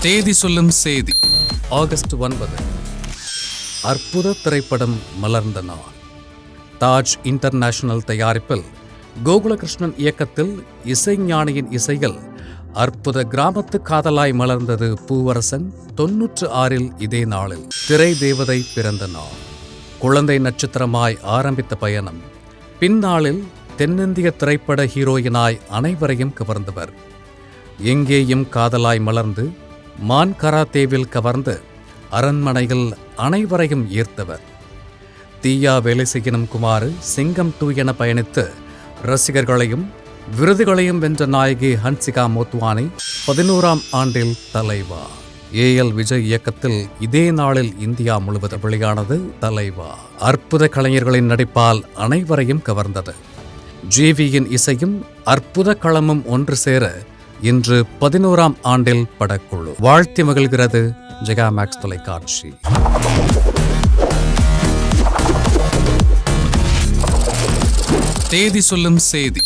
தேதி சொல்லும் செய்தி ஆகஸ்ட் 9. அற்புத திரைப்படம் மலர்ந்த நாள். தாஜ் இன்டர்நேஷனல் தயாரிப்பில் கோகுலகிருஷ்ணன் இயக்கத்தில் இசைஞானியின் இசையில் அற்புத கிராமத்து காதலாய் மலர்ந்தது பூவரசன் 96 இதே நாளில். திரை தேவதை பிறந்த நாள். குழந்தை நட்சத்திரமாய் ஆரம்பித்த பயணம் பின்னாளில் தென்னிந்திய திரைப்பட ஹீரோயினாய் அனைவரையும் கவர்ந்தவர். எங்கேயும் காதலாய் மலர்ந்து மான் கராத்தேவில் கவர்ந்து அரண்மனையில் அனைவரையும் ஈர்த்தவர். தீயா வேலை செய்யணும் குமார், சிங்கம் 2 என பயணித்து ரசிகர்களையும் விருதுகளையும் வென்ற நாயகி ஹன்சிகா மோத்வானி 11ஆம் ஆண்டில் தலைவா. ஏஎல் விஜய் இயக்கத்தில் இதே நாளில் இந்தியா முழுவதும் வெளியானது தலைவா. அற்புத கலைஞர்களின் நடிப்பால் அனைவரையும் கவர்ந்தது. ஜிவியின் இசையும் அற்புத களமும் ஒன்று சேர இன்று 11ஆம் ஆண்டில் படக்குழு வாழ்த்தி மகிழ்கிறது ஜெகா மேக்ஸ் தொலைக்காட்சி. தேதி சொல்லும் செய்தி.